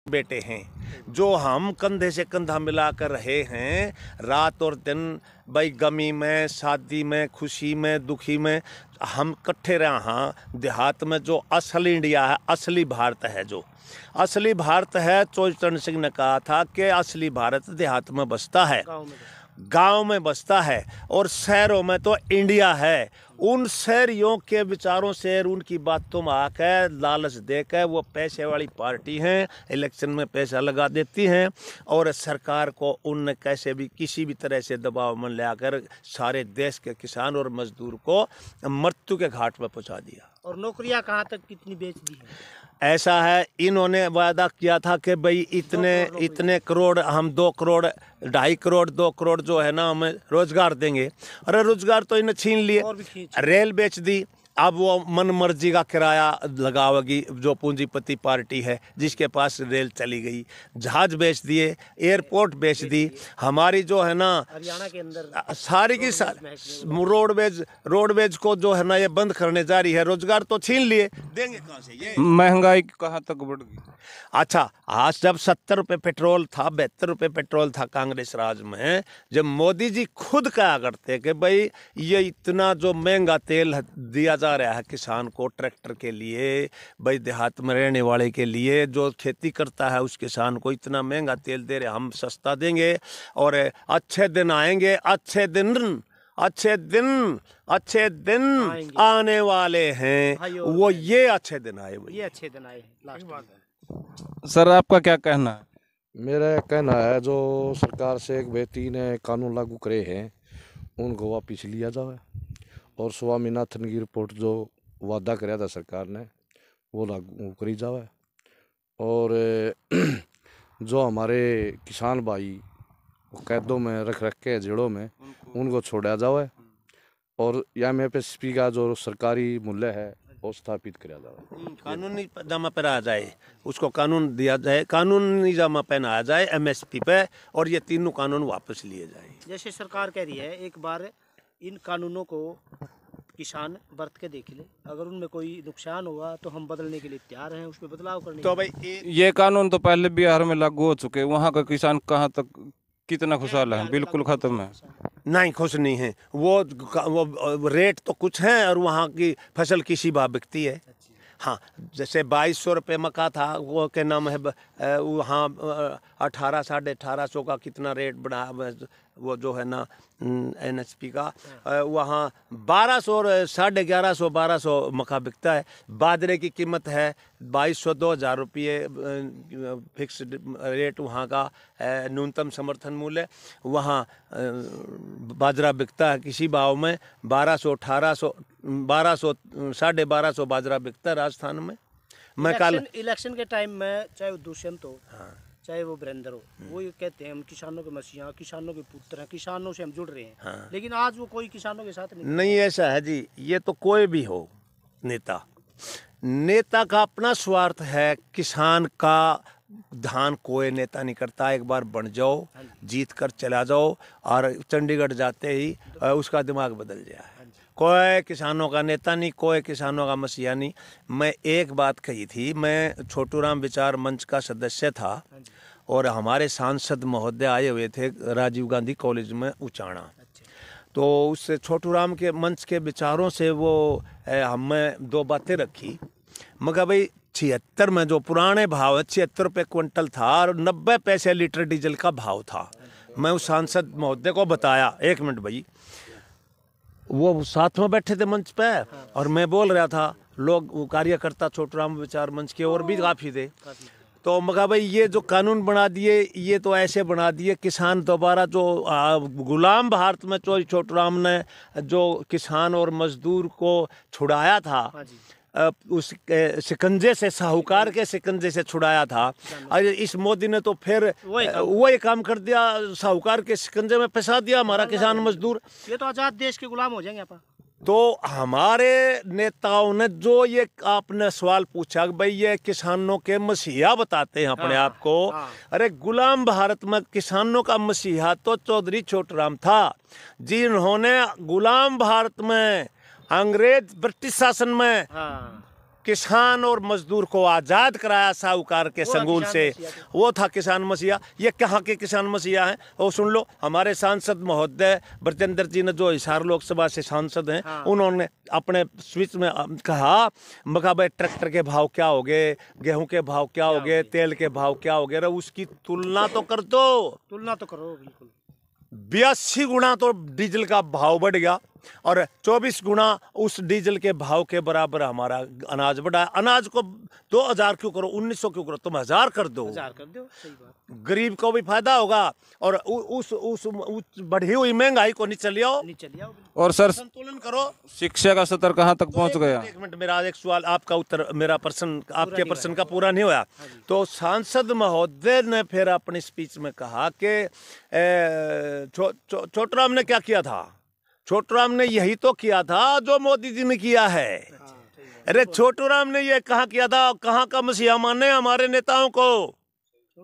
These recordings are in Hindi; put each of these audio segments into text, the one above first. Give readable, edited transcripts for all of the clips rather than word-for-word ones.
बेटे हैं जो हम कंधे से कंधा मिलाकर रहे हैं रात और दिन। भाई गमी में, शादी में, खुशी में, दुखी में हम इकट्ठे रहे। हाँ, देहात में जो असल इंडिया है, असली भारत है, जो असली भारत है, चौचरण सिंह ने कहा था कि असली भारत देहात में बसता है, गांव में बसता है, और शहरों में तो इंडिया है। उन शहरियों के विचारों से, उनकी बातों में आकर लालच देकर वो पैसे वाली पार्टी हैं, इलेक्शन में पैसा लगा देती हैं और सरकार को उन कैसे भी किसी भी तरह से दबाव में लाकर सारे देश के किसान और मजदूर को मृत्यु के घाट पर पहुंचा दिया। और नौकरियां कहाँ तक कितनी बेच दी हैं? ऐसा है, इन्होंने वादा किया था कि भाई इतने करोड़, हम 2 करोड़, 2.5 करोड़, 2 करोड़ जो है ना हमें रोजगार देंगे। अरे रोजगार तो इन्हें छीन लिए, रेल बेच दी। अब वो मन मर्जी का किराया लगावेगी जो पूंजीपति पार्टी है, जिसके पास रेल चली गई। जहाज बेच दिए, एयरपोर्ट बेच दी। हमारी जो है ना हरियाणा के अंदर सारी की सारी रोडवेज को जो है ना ये बंद करने जा रही है। रोजगार तो छीन लिए, देंगे कहाँ से? ये महंगाई कहाँ तक बढ़ गई? अच्छा, आज जब 70 रुपये पेट्रोल था, 72 रुपये पेट्रोल था कांग्रेस राज में, जब मोदी जी खुद कहा करते कि भाई ये इतना जो महंगा तेल दिया जा रहा है किसान को, ट्रैक्टर के लिए, भाई देहात में रहने वाले के लिए, जो खेती करता है उस किसान को इतना महंगा तेल दे रहे, हम सस्ता देंगे और अच्छे दिन आएंगे, अच्छे दिन आने वाले हैं। वो ये अच्छे दिन आए, ये अच्छे दिन आए लास्ट में। सर आपका क्या कहना है? मेरा कहना है जो सरकार से एक व्यक्ति ने कानून लागू करे हैं उनको वापिस लिया जाए और स्वामीनाथन की रिपोर्ट जो वादा कराया था सरकार ने वो लागू करी जाए और जो हमारे किसान भाई कैदों में रख के जेलों में उनको छोड़ा जाए और MSP का जो सरकारी मूल्य है वो स्थापित किया जाए। कानूनी जमा पहनाया जाए, उसको कानून दिया जाए, कानूनी जमा पहनाया जाए MSP पे, और ये तीनों कानून वापस लिए जाए। जैसे सरकार कह रही है एक बार इन कानूनों को किसान बरत के देख ले, अगर उनमें कोई नुकसान हुआ तो हम बदलने के लिए तैयार हैं, उसमें बदलाव करने। तो भाई ये कानून तो पहले बिहार में लागू हो चुके, वहाँ का किसान कहाँ तक कितना खुशहाल है? बिल्कुल खत्म है। नहीं, खुश नहीं है वो रेट तो कुछ है और वहाँ की फसल किसी भाव बिकती है। हाँ, जैसे 2200 रुपये मक्का था, वो के नाम है वहाँ 18, 1850 का कितना रेट बढ़ा, वो जो है ना NSP का, वहाँ 1200, 1150, 1200 मक्का बिकता है। बाजरे की कीमत है 2200, 2000 रुपये फिक्स रेट वहाँ का न्यूनतम समर्थन मूल्य। वहाँ बाजरा बिकता है किसी भाव में 1200, 1800, 1200, 1250 बाजरा बिकता है राजस्थान में। मैं कल इलेक्शन के टाइम में चाहे वो दुष्यंत हो, चाहे वो वीरेंद्र हो, वो ये कहते हैं हम किसानों के मसीहा, किसानों के पुत्र हैं, किसानों से हम जुड़ रहे हैं। लेकिन आज वो कोई किसानों के साथ नहीं ऐसा है जी। ये तो कोई भी हो नेता का अपना स्वार्थ है, किसान का ध्यान कोई नेता नहीं करता। एक बार बन जाओ, जीत कर चला जाओ और चंडीगढ़ जाते ही उसका दिमाग बदल जाए। कोई किसानों का नेता नहीं, कोई किसानों का मसीहा नहीं। मैं एक बात कही थी, मैं छोटू राम विचार मंच का सदस्य था और हमारे सांसद महोदय आए हुए थे राजीव गांधी कॉलेज में उचाणा। तो उस छोटू राम के मंच के विचारों से वो हमें 2 बातें रखी। मगर भाई 76 में जो पुराने भाव है 76 रुपये क्विंटल था और 90 पैसे लीटर डीजल का भाव था। मैं उस सांसद महोदय को बताया, 1 मिनट भाई, वो साथ में बैठे थे मंच पे और मैं बोल रहा था, लोग कार्यकर्ता छोटू राम विचार मंच के और भी काफ़ी थे। तो मगर भाई ये जो कानून बना दिए, ये तो ऐसे बना दिए किसान दोबारा जो गुलाम भारत में जो छोटू राम ने जो किसान और मजदूर को छुड़ाया था, उस शिकंजे से, साहूकार के शिकंजे से छुड़ाया था, और इस मोदी ने तो फिर वही काम कर दिया, साहूकार के शिकंजे में फंसा दिया हमारा किसान मजदूर। ये तो आजाद देश के गुलाम हो जाएंगे अपन। तो हमारे नेताओं ने जो ये आपने सवाल पूछा कि भाई ये किसानों के मसीहा बताते हैं अपने आप को, अरे गुलाम भारत में किसानों का मसीहा तो चौधरी छोटू राम था, जिन्होंने गुलाम भारत में अंग्रेज ब्रिटिश शासन में किसान और मजदूर को आज़ाद कराया साहूकार के संगुल से, वो था किसान मसीहा। ये कहाँ के किसान मसीहा हैं? वो सुन लो, हमारे सांसद महोदय ब्रजेंद्र जी ने, जो हिसार लोकसभा से सांसद हैं, उन्होंने अपने स्पीच में कहा, मका भाई ट्रैक्टर के भाव क्या हो गए, गेहूं के भाव क्या हो गए, तेल के भाव क्या हो गए, उसकी तुलना तो कर दो, तुलना तो करो। बिल्कुल 82 गुना तो डीजल का भाव बढ़ गया और 24 गुना उस डीजल के भाव के बराबर हमारा अनाज बढ़ा। अनाज को 2000 क्यों करो, 1900 क्यों करो, तुम 1000 कर दो, 1000 कर दो। सही बात। गरीब को भी फायदा होगा और उस बढ़ी हुई महंगाई को नीचे ले आओ, और सर संतुलन करो। शिक्षा का स्तर कहाँ तक पहुँच गया? एक मिनट, मेरा एक सवाल, आपका उत्तर, मेरा प्रश्न आपके प्रश्न का पूरा नहीं हुआ। तो सांसद महोदय ने फिर अपनी स्पीच में कहा कि छोटूराम ने क्या किया था? छोटूराम ने यही तो किया था जो मोदी जी ने किया है। अरे छोटूराम ने ये कहाँ किया था? कहाँ का मसीहा माने हमारे नेताओं को?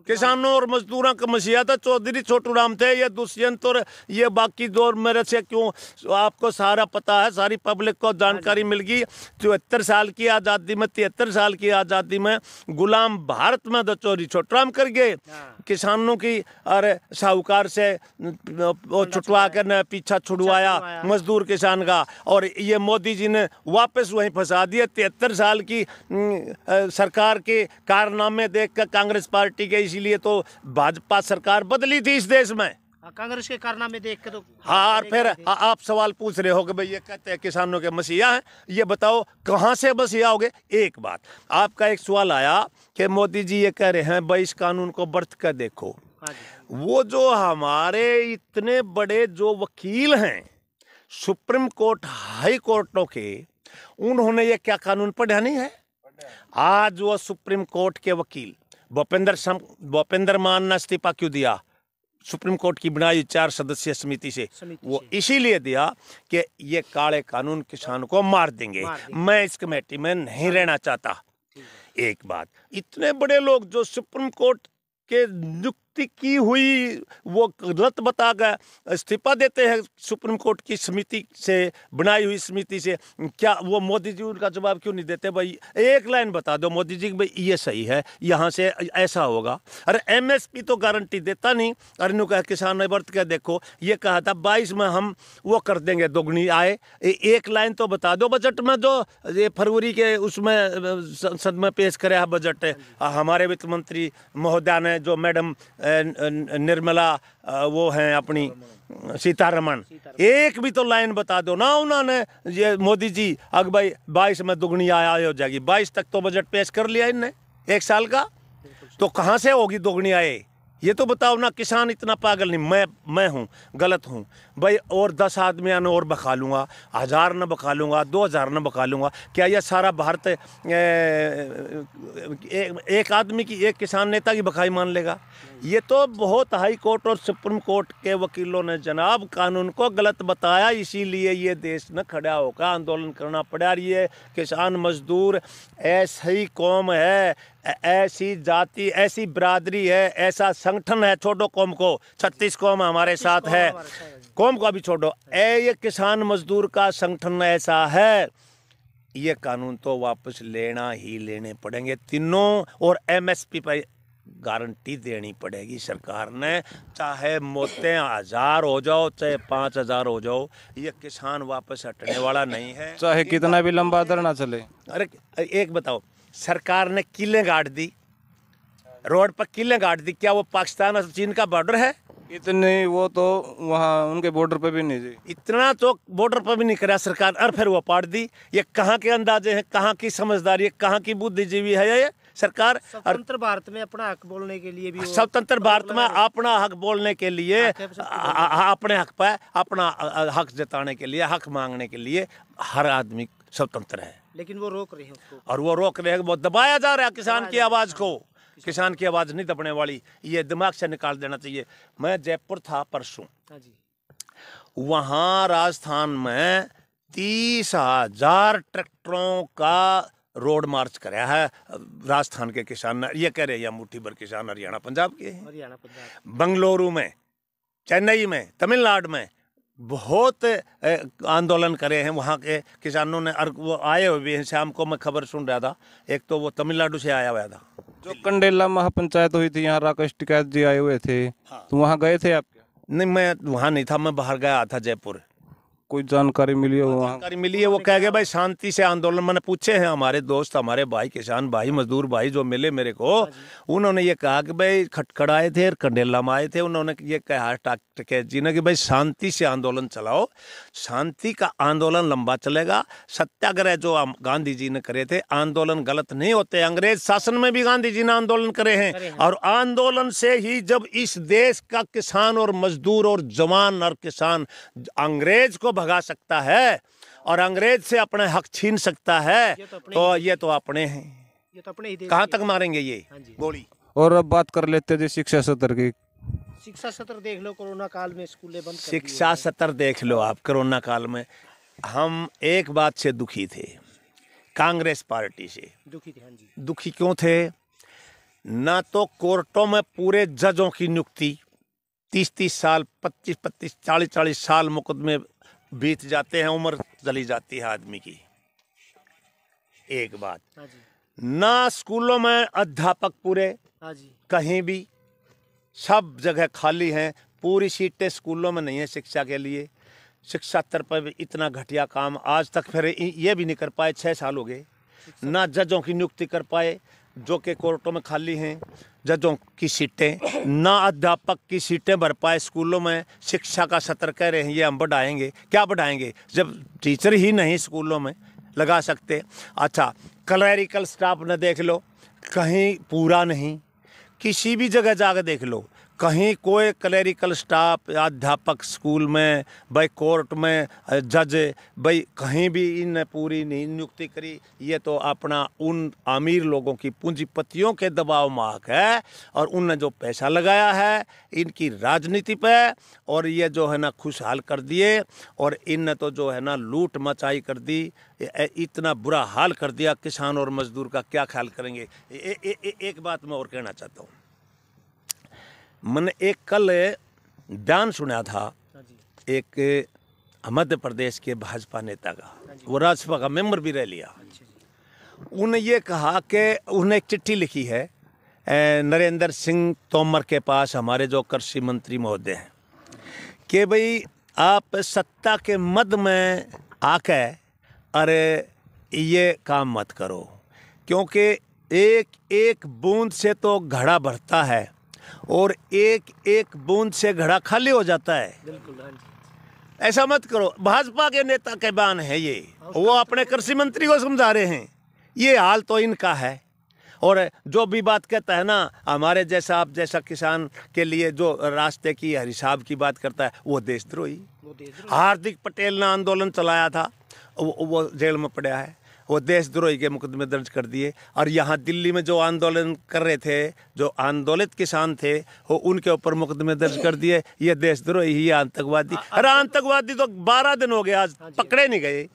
किसानों और मजदूरों का मसीहा था चौधरी छोटूराम थे। ये दुष्यंत और ये बाकी दो मेरे से क्यों, आपको सारा पता है, सारी पब्लिक को जानकारी मिल गई। 74 साल की आज़ादी में, 73 साल की आज़ादी में गुलाम भारत में चोरी छोटूराम कर गए। किसानों की और साहूकार से वो छुटवा कर पीछा छुड़वाया मजदूर किसान का, और ये मोदी जी ने वापस वहीं फंसा दिए। 73 साल की सरकार के कारनामे देख कर कांग्रेस पार्टी के, इसीलिए तो भाजपा सरकार बदली थी इस देश में, कांग्रेस के कारनामे देख के तो। हाँ, और फिर आप सवाल पूछ रहे हो कि भाई ये कहते हैं किसानों के मसीहा हैं, ये बताओ कहाँ से मसीहा हो गए? एक बात, आपका एक सवाल आया कि मोदी जी ये कह रहे हैं भाई इस कानून को बरत कर देखो। वो जो हमारे इतने बड़े जो वकील हैं सुप्रीम कोर्ट, हाई कोर्टों के, उन्होंने ये क्या कानून पढ़ा नहीं है? आज वो सुप्रीम कोर्ट के वकील भूपेंद्र मान ने इस्तीफा क्यों दिया सुप्रीम कोर्ट की बनाई 4 सदस्यीय समिति से? वो इसीलिए दिया कि ये काले कानून किसान को मार देंगे। मैं इस कमेटी में नहीं रहना चाहता। एक बात, इतने बड़े लोग जो सुप्रीम कोर्ट के नियुक्ति की हुई वो गलत बता कर इस्तीफा देते हैं सुप्रीम कोर्ट की समिति से, बनाई हुई समिति से, क्या वो मोदी जी उनका जवाब क्यों नहीं देते? भाई एक लाइन बता दो मोदी जी, भाई ये सही है, यहाँ से ऐसा होगा। अरे एमएसपी तो गारंटी देता नहीं। अरे नु कहा किसान ने बरत के देखो, ये कहा था 22 में हम वो कर देंगे दोगुनी आय। एक लाइन तो बता दो बजट में, जो ये फरवरी के उसमें संसद में पेश करे है बजट है हमारे वित्त मंत्री महोदया ने, जो मैडम निर्मला वो हैं अपनी सीतारमण, एक भी तो लाइन बता दो ना उन्होंने। ये मोदी जी अग भाई 22 में दुगनी आय हो जाएगी, 22 तक तो बजट पेश कर लिया इनने 1 साल का, तो कहाँ से होगी दोगुनी आय? ये तो बताओ ना। किसान इतना पागल नहीं, मैं हूँ गलत हूँ भाई, और 10 आदमियों ने और बखा लूँगा, 1000 न बखा लूँगा, 2000 न बखा लूँगा, क्या यह सारा भारत एक आदमी की, एक किसान नेता की बखाई मान लेगा? ये तो बहुत हाई कोर्ट और सुप्रीम कोर्ट के वकीलों ने जनाब कानून को गलत बताया, इसीलिए ये देश न खड़ा होकर आंदोलन करना पड़ा। ये किसान मजदूर ऐसी कौम है, ऐसी जाति, ऐसी बिरादरी है, ऐसा संगठन है, छोड़ो कौम को, 36 कौम हमारे साथ है, कौम को भी छोड़ो, ये किसान मजदूर का संगठन ऐसा है। ये कानून तो वापस लेना ही लेने पड़ेंगे तीनों, और एमएसपी पर गारंटी देनी पड़ेगी सरकार ने, चाहे मोते 1000 हो जाओ, चाहे 5000 हो जाओ, ये किसान वापस हटने वाला नहीं है, चाहे कितना भी लंबा धरना चले। अरे एक बताओ, सरकार ने किले गाड़ दी, रोड पर किले गाड़ दी, क्या वो पाकिस्तान और चीन का बॉर्डर है? इतने वो तो वहाँ उनके बॉर्डर पे भी नहीं जी, इतना तो बॉर्डर पर भी नहीं करा सरकार, और फिर वो पाड़ दी। ये कहाँ के अंदाजे हैं, कहाँ की समझदारी है, कहाँ की बुद्धिजीवी है ये सरकार? स्वतंत्र भारत में अपना हक बोलने के लिए भी, स्वतंत्र भारत में अपना हक बोलने के लिए, अपने हक पर अपना हक जताने के लिए, हक मांगने के लिए हर आदमी स्वतंत्र है, लेकिन वो रोक रहे हैं उसको, और वो रोक रहे हैं, वो दबाया जा रहा है किसान की आवाज को। किसान की आवाज नहीं दबने वाली, ये दिमाग से निकाल देना चाहिए। मैं जयपुर था परसों, वहाँ राजस्थान में 30,000 ट्रैक्टरों का रोड मार्च कराया है राजस्थान के किसान। ये कह रहे हैं मुट्ठी भर किसान हरियाणा पंजाब के हैं, बंगलुरु में, चेन्नई में, तमिलनाडु में, बहुत आंदोलन करे हैं वहाँ के किसानों ने, और वो आए हुए भी हैं। शाम को मैं खबर सुन रहा था, एक तो वो तमिलनाडु से आया हुआ था। जो कंडेला महापंचायत हुई थी यहाँ राकेश टिकैत जी आए हुए थे, तो वहाँ गए थे आप क्या? नहीं, मैं वहाँ नहीं था, मैं बाहर गया था जयपुर। कोई जानकारी मिली हो वहाँ? जानकारी मिली है, वो कह गए भाई शांति से आंदोलन। मैंने पूछे हैं हमारे दोस्त, हमारे भाई, किसान भाई, मजदूर भाई जो मिले मेरे को, उन्होंने ये कहा कि भाई खटखड़ाए थे और कंडेला में आए थे। उन्होंने ये कहा टिकैत जी ने कि भाई शांति से आंदोलन चलाओ, शांति का आंदोलन लंबा चलेगा। सत्याग्रह जो गांधी जी ने करे थे, आंदोलन गलत नहीं होते। अंग्रेज शासन में भी गांधी जी ने आंदोलन करे हैं, और आंदोलन से ही जब इस देश का किसान और मजदूर और जवान और किसान अंग्रेज को भगा सकता है और अंग्रेज से अपने हक छीन सकता है, तो ये तो अपने हैं, ये तो अपने ही देश कहाँ तक मारेंगे ये गोली। और अब बात कर लेते थे शिक्षा सत्र की। शिक्षा सत्र देख लो, कोरोना काल में स्कूलें बंद कर शिक्षा सत्र देख लो आप। कोरोना काल में हम एक बात से दुखी थे, कांग्रेस पार्टी से दुखी थे। हाँ जी, दुखी क्यों थे? ना तो कोर्टों में पूरे जजों की नियुक्ति 30-30 साल, 25-25, 40-40 साल मुकदमे बीत जाते हैं, उम्र चली जाती है आदमी की। एक बात। हाँ जी, ना स्कूलों में अध्यापक पूरे, हाँ जी, कहीं भी सब जगह खाली हैं, पूरी सीटें स्कूलों में नहीं है शिक्षा के लिए। शिक्षा स्तर पर भी इतना घटिया काम आज तक फिर ये भी नहीं कर पाए, 6 साल हो गए। ना जजों की नियुक्ति कर पाए जो कि कोर्टों में खाली हैं जजों की सीटें, ना अध्यापक की सीटें भर पाए स्कूलों में। शिक्षा का सत्र कह रहे हैं ये हम बढ़ाएंगे, क्या बढ़ाएंगे जब टीचर ही नहीं स्कूलों में लगा सकते। अच्छा, क्लरिकल स्टाफ न देख लो, कहीं पूरा नहीं। किसी भी जगह जाकर देख लो, कहीं कोई क्लरिकल स्टाफ, अध्यापक स्कूल में, भाई कोर्ट में जज, भाई कहीं भी इन पूरी नहीं नियुक्ति करी। ये तो अपना उन अमीर लोगों की पूंजीपतियों के दबाव में आक है, और उनने जो पैसा लगाया है इनकी राजनीति पे, और ये जो है ना खुशहाल कर दिए, और इनने तो जो है ना लूट मचाई कर दी, इतना बुरा हाल कर दिया। किसान और मजदूर का क्या ख्याल करेंगे? एक बात मैं और कहना चाहता हूँ। मैंने एक कल बयान सुना था एक मध्य प्रदेश के भाजपा नेता का, वो राज्यसभा का मेंबर भी रह लिया। उन्हें ये कहा कि उन्हें एक चिट्ठी लिखी है नरेंद्र सिंह तोमर के पास, हमारे जो कृषि मंत्री महोदय हैं, कि भाई आप सत्ता के मद में आके अरे ये काम मत करो, क्योंकि एक एक बूंद से तो घड़ा भरता है और एक एक बूंद से घड़ा खाली हो जाता है। बिल्कुल। हाँ जी, ऐसा मत करो। भाजपा के नेता के बयान है ये, वो अपने कृषि मंत्री को समझा रहे हैं। ये हाल तो इनका है। और जो भी बात कहता है ना, हमारे जैसा आप जैसा किसान के लिए जो रास्ते की हिसाब की बात करता है, वो देशद्रोही। हार्दिक पटेल ने आंदोलन चलाया था, वो जेल में पड़ा है, वो देशद्रोही के मुकदमे दर्ज कर दिए। और यहाँ दिल्ली में जो आंदोलन कर रहे थे, जो आंदोलित किसान थे, वो उनके ऊपर मुकदमे दर्ज कर दिए। ये देशद्रोही, ये आतंकवादी। अरे आतंकवादी तो 12 दिन हो गए आज पकड़े नहीं गए।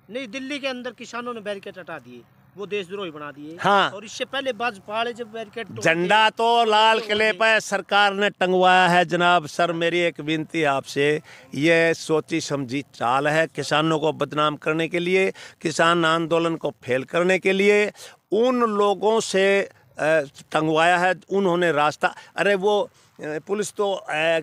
नहीं, दिल्ली के अंदर किसानों ने बैरिकेड हटा दिए, वो देशद्रोही बना दिए। हाँ। और इससे पहले भाजपा वाले जब बैरिकेड झंडा तो लाल किले पर सरकार ने टंगवाया है। जनाब सर, मेरी एक विनती आपसे, ये सोची समझी चाल है किसानों को बदनाम करने के लिए, किसान आंदोलन को फेल करने के लिए। उन लोगों से टंगवाया है उन्होंने रास्ता। अरे वो पुलिस तो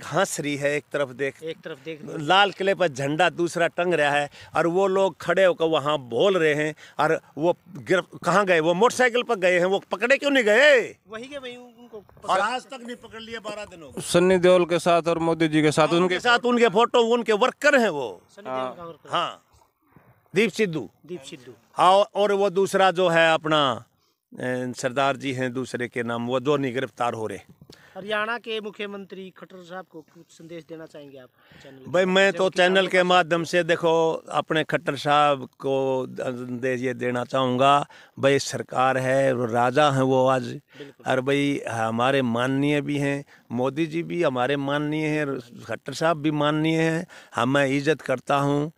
हंस रही है, एक तरफ देख लाल किले पर झंडा दूसरा टंग रहा है, और वो लोग खड़े होकर वहाँ बोल रहे हैं। और वो कहाँ गए? वो मोटरसाइकिल पर गए हैं, वो पकड़े क्यों नहीं गए? वही के वही उनको और आज तक नहीं पकड़ लिए, 12 दिन हो गए। सन्नी देओल के साथ और मोदी जी के साथ उनके साथ उनके फोटो, उनके वर्कर हैं वो। हाँ, दीप सिद्धू। हाँ, और वो दूसरा जो है अपना सरदार जी हैं दूसरे के नाम, वो जो नहीं गिरफ्तार हो रहे। हरियाणा के मुख्यमंत्री खट्टर साहब को कुछ संदेश देना चाहेंगे आप चैनल? भाई मैं तो चैनल के माध्यम से देखो अपने खट्टर साहब को संदेश ये देना चाहूँगा, भाई सरकार है, राजा हैं वो आज, और भाई हमारे माननीय भी हैं, मोदी जी भी हमारे माननीय हैं, खट्टर साहब भी माननीय हैं। मैं इज्जत करता हूँ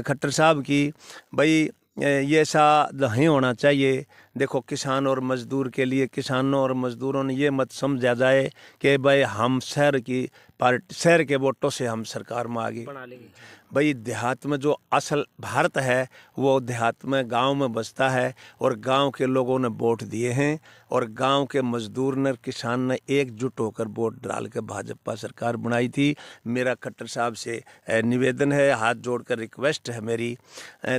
खट्टर साहब की। भाई ये ऐसा नहीं होना चाहिए। देखो किसान और मजदूर के लिए, किसानों और मजदूरों ने ये मत समझा जाए कि भाई हम शहर की पार्टी, शहर के वोटों से हम सरकार में आ गए। बना लेंगे। भाई देहात में जो असल भारत है वो देहात में, गांव में बसता है, और गांव के लोगों ने वोट दिए हैं, और गांव के मजदूर ने, किसान ने एकजुट होकर वोट डाल के भाजपा सरकार बनाई थी। मेरा खट्टर साहब से निवेदन है, हाथ जोड़कर रिक्वेस्ट है मेरी,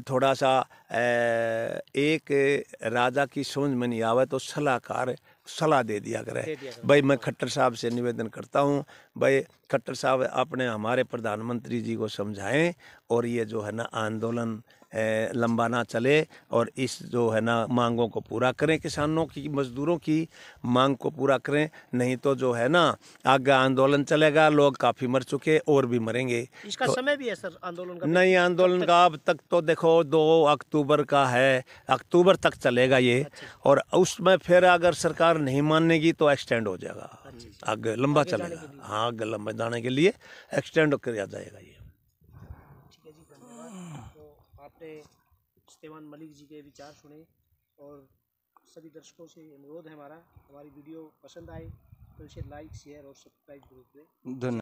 थोड़ा सा एक राजा की समझ में नहीं आवे तो सलाहकार सलाह दे दिया करे। भाई मैं खट्टर साहब से निवेदन करता हूँ, भाई खट्टर साहब अपने हमारे प्रधानमंत्री जी को समझाएं, और ये जो है ना आंदोलन लंबा ना चले, और इस जो है ना मांगों को पूरा करें, किसानों की, मजदूरों की मांग को पूरा करें। नहीं तो जो है ना आगे आंदोलन चलेगा, लोग काफ़ी मर चुके और भी मरेंगे। इसका समय भी है सर आंदोलन का? नहीं, आंदोलन का अब तक तो देखो 2 अक्टूबर का है, अक्टूबर तक चलेगा ये, और उसमें फिर अगर सरकार नहीं मानेगी तो एक्सटेंड हो जाएगा, आगे लंबा चलेगा। हाँ, आगे लंबा जाने के लिए एक्सटेंड किया जाएगा ये। ठीक है जी, धन्यवाद। तो आपने इस्तेमान मलिक जी के विचार सुने, और सभी दर्शकों से अनुरोध है हमारी वीडियो पसंद आए तो इसे लाइक, शेयर और सब्सक्राइब जरूर करें। धन्यवाद।